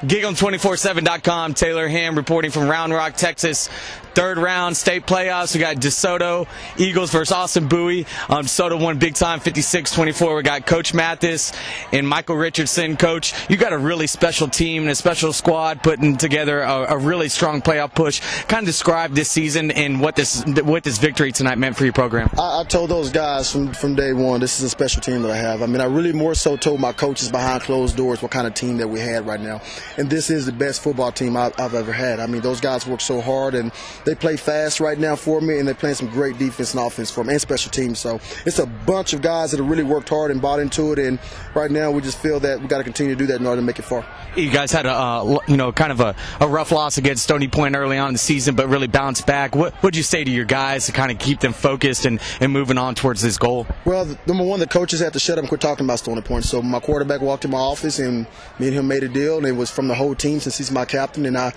GigEm247.com, Taylor Ham reporting from Round Rock, Texas. Third round state playoffs. We got DeSoto Eagles versus Austin Bowie. DeSoto won big time, 56-24. We got Coach Mathis and Michael Richardson. Coach, you got a really special team and a special squad putting together a really strong playoff push. Kind of describe this season and what this victory tonight meant for your program. I told those guys from day one, this is a special team that I have. I mean, I really more so told my coaches behind closed doors what kind of team that we had right now. And this is the best football team I've ever had. I mean, those guys work so hard, and they play fast right now for me, and they're playing some great defense and offense for me, and special teams. So it's a bunch of guys that have really worked hard and bought into it, and right now we just feel that we got to continue to do that in order to make it far. You guys had kind of a rough loss against Stony Point early on in the season, but really bounced back. What would you say to your guys to kind of keep them focused and moving on towards this goal? Well, number one, the coaches had to shut up and quit talking about Stony Point. So my quarterback walked in my office, and me and him made a deal, and it was from the whole team since he's my captain, and I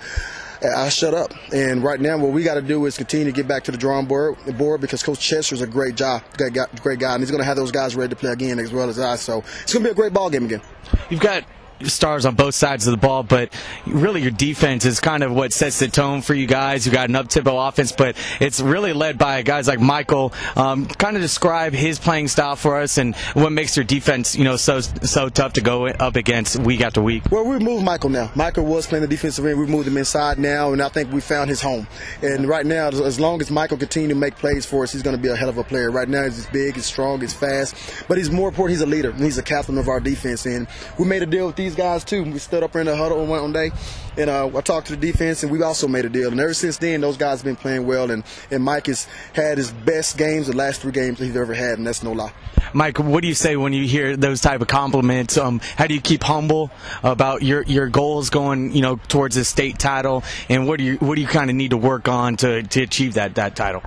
shut up. And right now what we got to do is continue to get back to the drawing board because Coach Chester's a great guy, and he's going to have those guys ready to play again as well as I. So it's going to be a great ball game again. You've got stars on both sides of the ball, but really your defense is kind of what sets the tone for you guys. You've got an up-tempo offense, but it's really led by guys like Michael. Kind of describe his playing style for us and what makes your defense, so tough to go up against week after week. Well, we moved Michael now. Michael was playing the defensive end. We moved him inside now, and I think we found his home. And right now, as long as Michael continues to make plays for us, he's going to be a hell of a player. Right now, he's big, he's strong, he's fast, but he's more important, he's a leader, and he's a captain of our defense. And we made a deal with these guys too. We stood up in the huddle one day, and I talked to the defense, and we also made a deal. And ever since then, those guys have been playing well, and Mike has had his best games, the last 3 games that he's ever had, and that's no lie. Mike, what do you say when you hear those type of compliments? How do you keep humble about your goals going, towards the state title, and what do you kind of need to work on to achieve that title?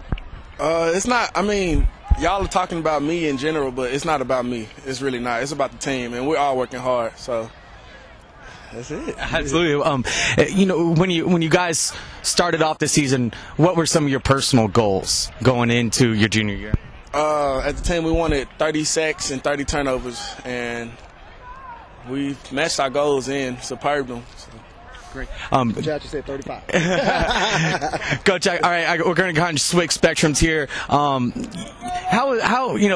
It's not. I mean, y'all are talking about me in general, but it's not about me. It's really not. It's about the team, and we're all working hard. So that's it. Absolutely. When you guys started off the season, what were some of your personal goals going into your junior year? At the time, we wanted 30 sacks and 30 turnovers, and we matched our goals and superbed them. So. Great. Coach, you said 35. Coach, all right, we're going to kind of switch spectrums here. How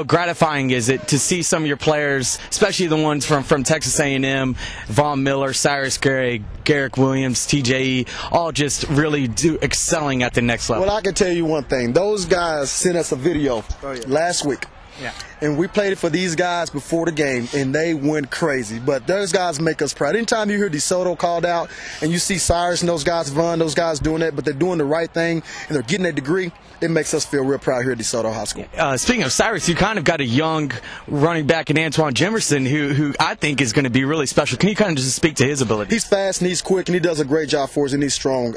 gratifying is it to see some of your players, especially the ones from Texas A&M, Von Miller, Cyrus Gray, Garrick Williams, TJE, all just really excelling at the next level? Well, I can tell you one thing. Those guys sent us a video last week. Yeah. And we played it for these guys before the game, and they went crazy. But those guys make us proud. Anytime you hear DeSoto called out and you see Cyrus and those guys, Vaughn, those guys doing that, but they're doing the right thing and they're getting a degree, it makes us feel real proud here at DeSoto High School. Speaking of Cyrus, you kind of got a young running back in Antoine Jimerson who I think is going to be really special. Can you kind of just speak to his ability? He's fast and he's quick and he does a great job for us and he's strong.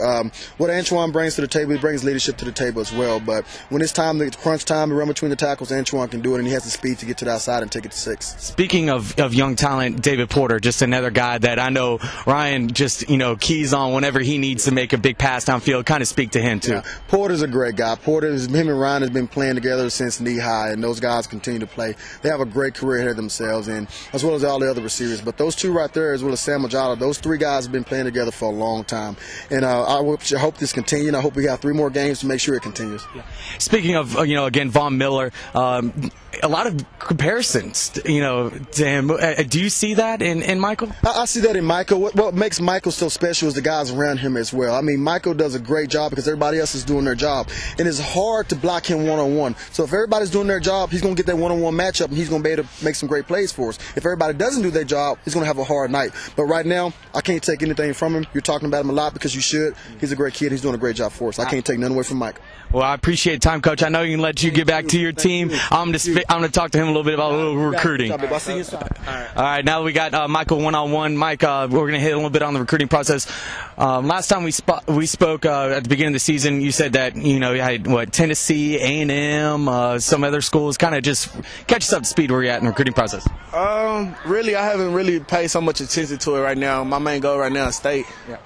What Antoine brings to the table, he brings leadership to the table as well. But when it's time, the crunch time, to run between the tackles, Antoine can do it, and he has the speed to get to the outside and take it to 6. Speaking of young talent, David Porter, just another guy that I know Ryan just keys on whenever he needs to make a big pass downfield. Kind of speak to him too. Yeah. Porter's a great guy. Him and Ryan has been playing together since knee high, and those guys continue to play. They have a great career ahead of themselves, and as well as all the other receivers. But those two right there, as well as Sam Majala, those 3 guys have been playing together for a long time. And I hope this continues. And I hope we have 3 more games to make sure it continues. Yeah. Speaking of again, Von Miller. A lot of comparisons, to him. Do you see that in Michael? I see that in Michael. What makes Michael so special is the guys around him as well. I mean, Michael does a great job because everybody else is doing their job. And it's hard to block him one-on-one. So if everybody's doing their job, he's going to get that one-on-one matchup, and he's going to be able to make some great plays for us. If everybody doesn't do their job, he's going to have a hard night. But right now, I can't take anything from him. You're talking about him a lot because you should. He's a great kid. He's doing a great job for us. I can't take nothing away from Michael. Well, I appreciate the time, Coach. I know you can let you get back to your team. I'm going to talk to him a little bit about recruiting. All right, now we got Michael one-on-one. Mike, we're going to hit a little bit on the recruiting process. Last time we spoke at the beginning of the season, you said that you had Tennessee, A&M, some other schools. Kind of just catch us up to speed where you're at in the recruiting process. Really, I haven't really paid so much attention to it right now. My main goal right now is state. Yeah.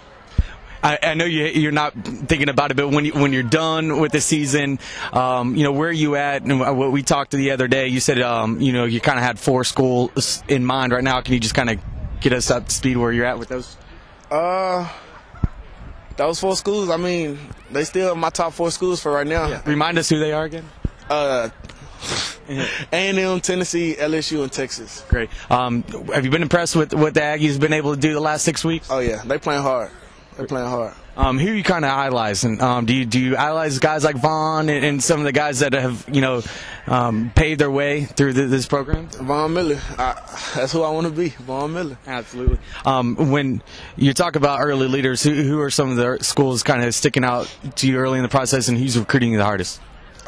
I know you're not thinking about it, but when you're done with the season, where are you at? And what we talked to the other day, you said, you kind of had 4 schools in mind right now. Can you just kind of get us up to speed where you're at with those? Those 4 schools, I mean, they still my top 4 schools for right now. Yeah. Remind us who they are again. A&M, Tennessee, LSU, and Texas. Great. Have you been impressed with what the Aggies been able to do the last 6 weeks? Oh yeah, they playing hard. They're playing hard. Who are you kind of idolizing? Do you idolize guys like Vaughn and some of the guys that have paved their way through this program? Von Miller, that's who I want to be. Von Miller. Absolutely. When you talk about early leaders, who are some of the schools kind of sticking out to you early in the process, and who's recruiting you the hardest?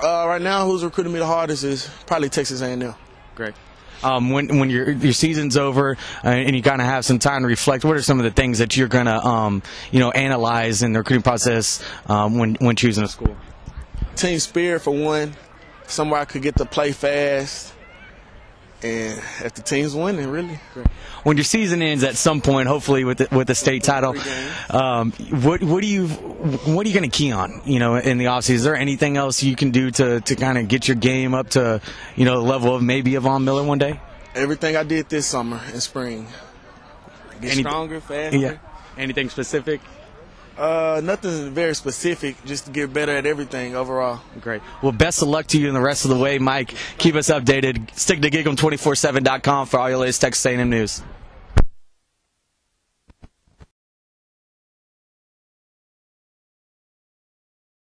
Right now, who's recruiting me the hardest is probably Texas A&M. Great. When your season's over and you kind of have some time to reflect, what are some of the things that you're gonna analyze in the recruiting process when choosing a school? Team spirit for one, somewhere I could get to play fast, and if the team's winning, really. When your season ends at some point, hopefully with the state title, what are you going to key on? In the offseason, is there anything else you can do to kind of get your game up to the level of maybe a Von Miller one day? Everything I did this summer and spring. Get stronger, faster. Yeah. Anything specific? Nothing very specific, just to get better at everything overall. Great. Well, best of luck to you in the rest of the way, Mike. Keep us updated. Stick to gig'em247.com for all your latest Texas A&M news.